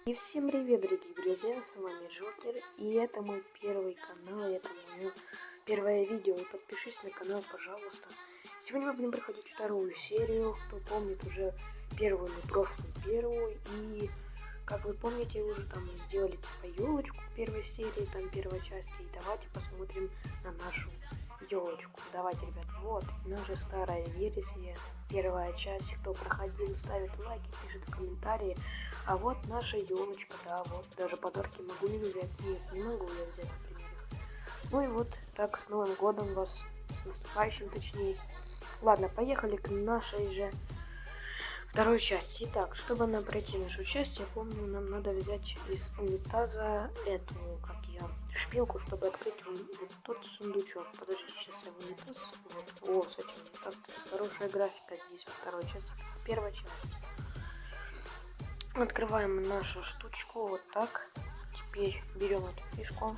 И всем привет, дорогие друзья, с вами Джокер, и это мой первый канал, это мое первое видео, и подпишись на канал, пожалуйста. Сегодня мы будем проходить вторую серию, кто помнит уже первую, мы прошлую первую, и как вы помните, уже там сделали типа елочку в первой серии, там первой части, и давайте посмотрим на нашу елочку. Давайте, ребят, вот наша старая версия, первая часть. Кто проходил, ставит лайки, пишет в комментарии. А вот наша елочка, да, вот даже подарки могу ли взять? Нет, не могу я взять, например. Ну и вот так, с Новым годом вас, с наступающим, точнее. Ладно, поехали к нашей же второй части. Итак, чтобы нам пройти нашу часть, я помню, нам надо взять из унитаза эту, как я, шпилку, чтобы открыть вот тот сундучок. Подожди, сейчас я в унитаз. Вот. О, кстати, унитаз. Хорошая графика здесь во второй части, в первой части. Открываем нашу штучку вот так. Теперь берем эту фишку.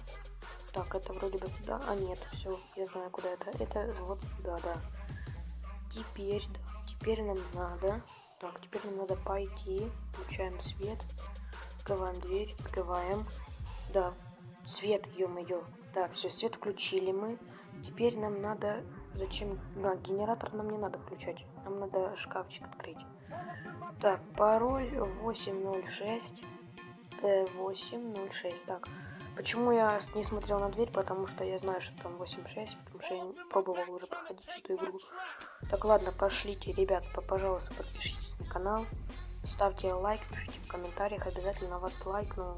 Так, это вроде бы сюда. А нет, все, я знаю, куда это. Это вот сюда, да. Теперь, да, теперь нам надо. Так, теперь нам надо пойти. Включаем свет. Открываем дверь. Открываем. Да, свет, ё-моё. Так, все, свет включили мы. Теперь нам надо... Зачем? Да, генератор нам не надо включать. Нам надо шкафчик открыть. Так, пароль 806. 806. Так, почему я не смотрел на дверь? Потому что я знаю, что там 86. Потому что я пробовал уже проходить эту игру. Так, ладно, пошлите, ребят, пожалуйста, подпишитесь на канал. Ставьте лайк, пишите в комментариях. Обязательно вас лайкну.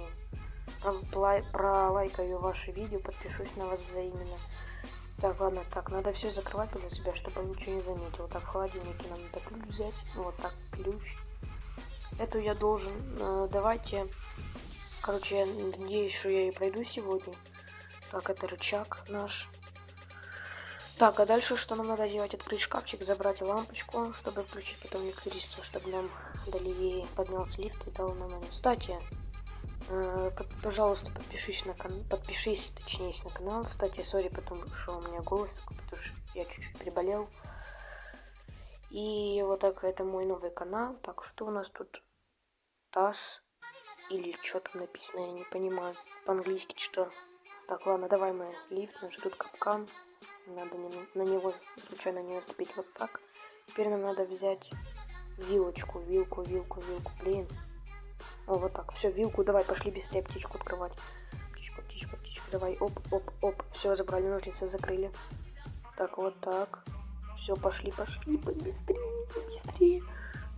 Пролайкаю ваши видео, подпишусь на вас взаимно. Так, ладно, так, надо все закрывать для себя, чтобы он ничего не заметил. Так, в холодильнике нам надо ключ взять. Вот так, ключ. Эту я должен... давайте... Короче, я надеюсь, что я и пройду сегодня. Так, это рычаг наш. Так, а дальше что нам надо делать? Открыть шкафчик, забрать лампочку, чтобы включить потом электричество, чтобы нам дали поднялся лифт и дал нам... Кстати, пожалуйста, подпишись на канал, точнее, на канал. Кстати, сори, потому что у меня голос такой, потому что я чуть-чуть приболел. И вот так, это мой новый канал. Так, что у нас тут? ТАСС или что там написано, я не понимаю. По-английски что? Так, ладно, давай мы лифт, нас ждут капкан. Надо на него случайно не наступить вот так. Теперь нам надо взять вилочку, вилку, блин. О, вот так, все, вилку, давай, пошли быстрее птичку открывать. Птичку, давай, оп. Все, забрали ножницы, закрыли. Так, вот так. Все, пошли, побыстрее.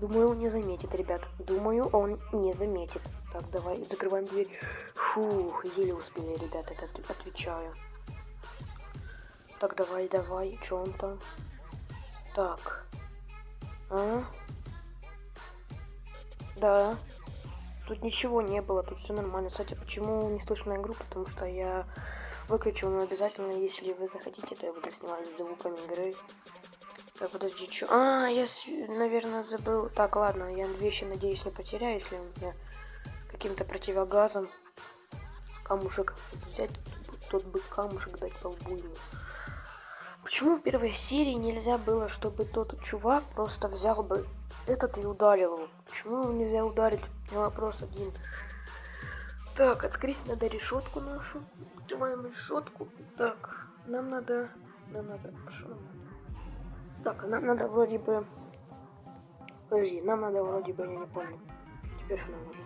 Думаю, он не заметит, ребят. Думаю, он не заметит. Так, давай, закрываем дверь. Фух, еле успели, ребят, это отвечаю. Так, давай, что он там? Так. А? Да. Тут ничего не было, тут все нормально. Кстати, почему не слышно игру? Потому что я выключил, но обязательно, если вы захотите, то я буду снимать с звуками игры. Так, подожди, что? А, я, наверное, забыл. Так, ладно, я вещи, надеюсь, не потеряю, если у меня каким-то противогазом камушек взять, тот бы камушек дать по лбу ему. Почему в первой серии нельзя было, чтобы тот чувак просто взял бы этот и ударил его? Почему его нельзя ударить? У меня вопрос один. Так, открыть надо решетку нашу. Открываем решетку. Так, нам надо... Что нам надо? Так, нам надо вроде бы... Подожди, нам надо вроде бы, я не помню. Теперь что нам надо?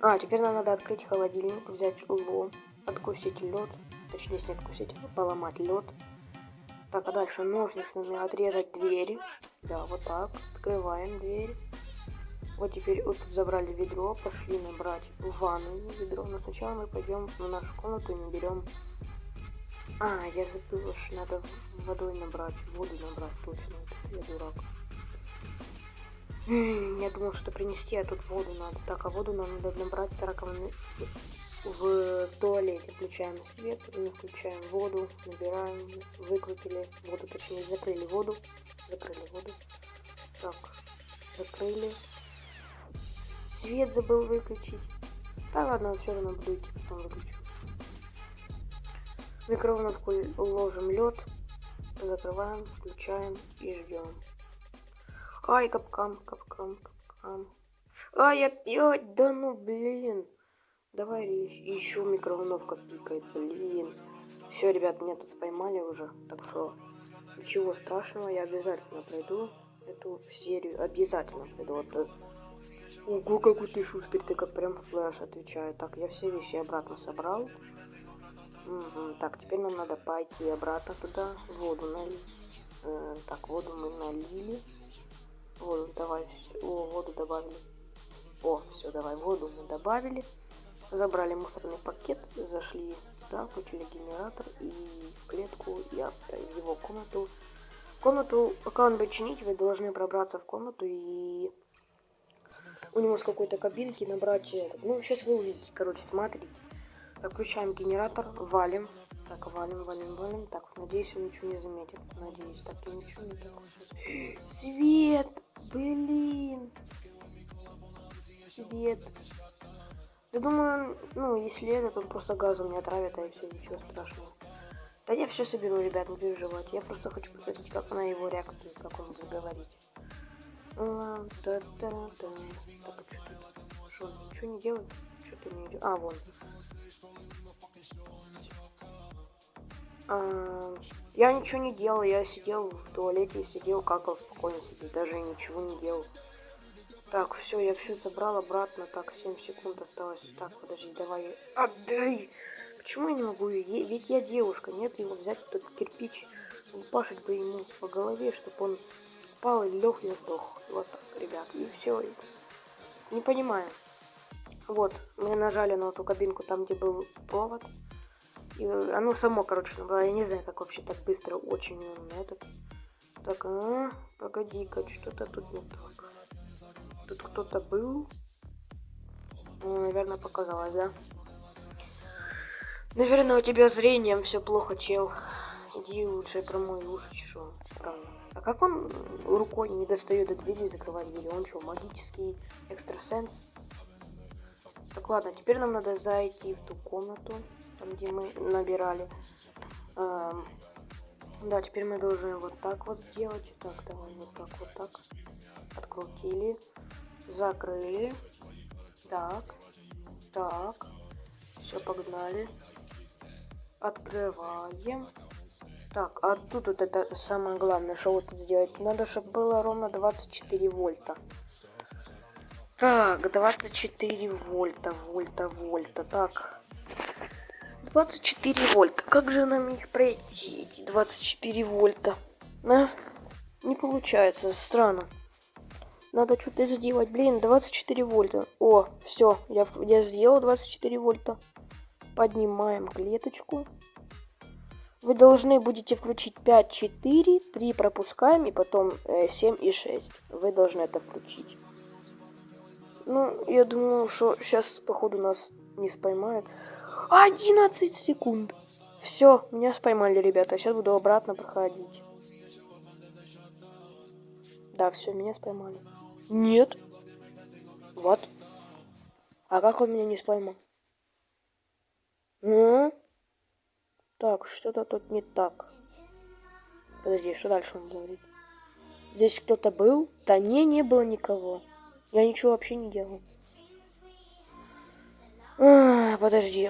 А, теперь нам надо открыть холодильник, взять лом, откусить лед. Точнее, не откусить, а поломать лед. Так, а дальше ножницами отрезать двери. Да, вот так. Открываем дверь. Вот теперь вот тут забрали ведро, пошли набрать в ванную ведро. Но сначала мы пойдем в нашу комнату и наберем... А, я забыла, что надо водой набрать, воду набрать, точно. Я дурак. Я думал, что принести, а тут воду надо. Так, а воду нам надо набрать с раковины в туалете. Включаем свет, включаем воду, набираем, выкрутили воду, точнее закрыли воду. Так, закрыли. Свет забыл выключить. Да ладно, все равно буду идти, потом выключу. В микроволновку ложим лед, закрываем, включаем и ждем. Ай, капкан. Ай, опять, да ну блин. Давай еще микроволновка пикает, блин. Все, ребят, меня тут споймали уже, так что ничего страшного, я обязательно пройду эту серию, обязательно пройду. Вот, ого, какой ты шустрый, ты как прям флэш, отвечаю. Так, я все вещи обратно собрал. Угу. Так, теперь нам надо пойти обратно туда, воду налить. Так, воду мы налили. Воду давай, о, воду добавили. О, все, давай, воду мы добавили. Забрали мусорный пакет, зашли туда, включили генератор и клетку, и в его комнату. Комнату, пока он будет чинить, вы должны пробраться в комнату и у него с какой-то кабинки набрать. Ну, сейчас вы увидите, короче, смотрите. Так, включаем генератор, валим. Так, валим. Так, надеюсь, он ничего не заметит. Надеюсь, так, я ничего не так. Свет! Блин! Свет! Я думаю, ну, если этот, он просто газом не отравит, а и все, ничего страшного. Да я все соберу, ребят, не переживайте. Я просто хочу посмотреть, как на его реакцию, как он будет говорить. Так, а что тут? Что, ничего не делает? Что-то не идет. А, вон. Я ничего не делал, я сидел в туалете, сидел, какал спокойно себе, даже ничего не делал. Так, все, я все забрал обратно. Так, 7 секунд осталось. Так, подожди, давай. Отдай! Почему я не могу? Ведь я девушка. Нет, его взять этот кирпич, упашить бы ему по голове, чтобы он упал и лег и сдох. Вот так, ребят. И все. Не понимаю. Вот, мы нажали на эту кабинку там, где был провод. И оно само, короче, набрало. Я не знаю, как вообще так быстро, очень этот. Так, погоди-ка, что-то тут не так. Тут кто-то был. Наверное, показалось, да? Наверное, у тебя зрением все плохо, чел. Иди лучше промой уши, чешу. Правда. А как он рукой не достает до двери и закрывает двери? Он что, магический экстрасенс? Так, ладно, теперь нам надо зайти в ту комнату, там, где мы набирали. Да, теперь мы должны вот так вот сделать. Так, давай вот так. Открутили. Закрыли. Так. Все, погнали. Открываем. Так, а тут вот это самое главное, что вот сделать. Надо, чтобы было ровно 24 вольта. Так, 24 вольта. Так. 24 вольта. Как же нам их пройти, эти 24 вольта? Не получается, странно. Надо что-то сделать. Блин, 24 вольта. О, все, я сделал 24 вольта. Поднимаем клеточку. Вы должны будете включить 5, 4, 3 пропускаем и потом 7 и 6. Вы должны это включить. Ну, я думаю, что сейчас, походу, нас не споймают. 11 секунд. Все, меня споймали, ребята. Сейчас буду обратно проходить. Да, все, меня споймали. Нет. Вот. А как он меня не споймал? Ну? Так, что-то тут не так. Подожди, что дальше он говорит? Здесь кто-то был? Да не было никого. Я ничего вообще не делал. Подожди,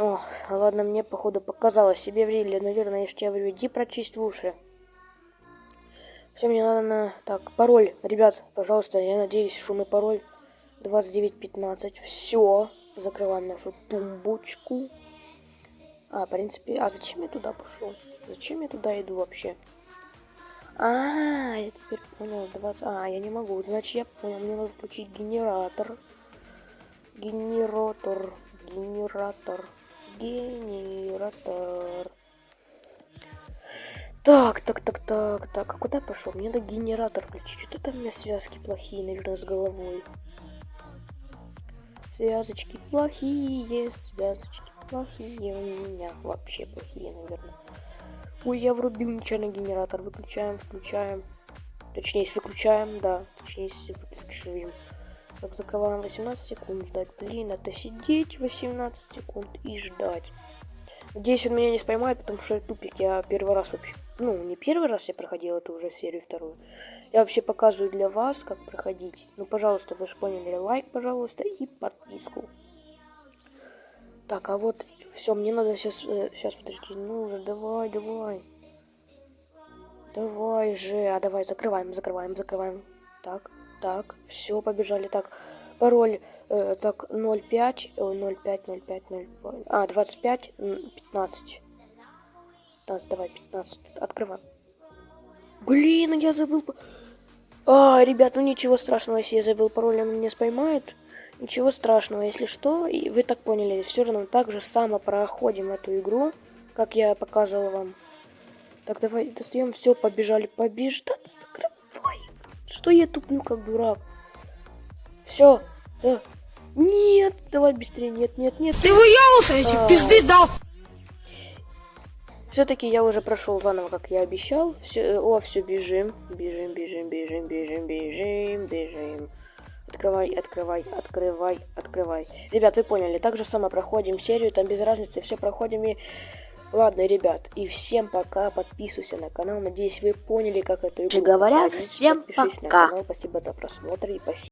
ладно, мне походу показалось. Себе врили, наверное, я же тебе говорю, иди прочисть в уши. Все, мне надо Так, пароль, ребят, пожалуйста, я надеюсь, что мой пароль 2915. Все, закрываем нашу тумбочку. В принципе, зачем я туда пошел? Зачем я туда иду вообще? Я теперь понял, 20... я не могу, значит, я понял, мне надо включить генератор. Генератор. Так, а куда пошел? Мне надо генератор включить. Вот это у меня связки плохие, наверное, с головой. Связочки плохие у меня вообще плохие, наверное. Ой, я врубил нечаянно генератор. Включаем. Точнее, выключаем, да. Точнее, выключаем. Так, закрываем 18 секунд ждать. Блин, это сидеть 18 секунд и ждать. Надеюсь, он меня не споймает, потому что тупик. Я первый раз вообще... Ну, не первый раз я проходил, это уже серию вторую. Я вообще показываю для вас, как проходить. Ну, пожалуйста, вы же поняли, лайк, пожалуйста, и подписку. Так, а вот все, мне надо сейчас подожди. Ну же, давай. Давай же, давай, закрываем. Так, все, побежали. Так, пароль, так, 05, 05, 25, 15. 15, давай, 15, открываем. Блин, я забыл. Ребят, ну ничего страшного, если я забыл пароль, он меня споймает. Ничего страшного, если что, и вы так поняли, все равно так же само проходим эту игру, как я показывал вам. Так, давай достаем, все, побежали. Да закрывай. Что я туплю, как дурак? Все, да. Нет, давай быстрее, нет. Ты выелся, пизды дал. Все-таки я уже прошел заново, как я обещал. Все, бежим. Открывай. Ребят, вы поняли, так же само проходим серию, там без разницы, все проходим и... Ладно, ребят, и всем пока, подписывайся на канал, надеюсь, вы поняли, как эту игру проходить. Всем Подпишись пока. на канал, спасибо за просмотр и спасибо.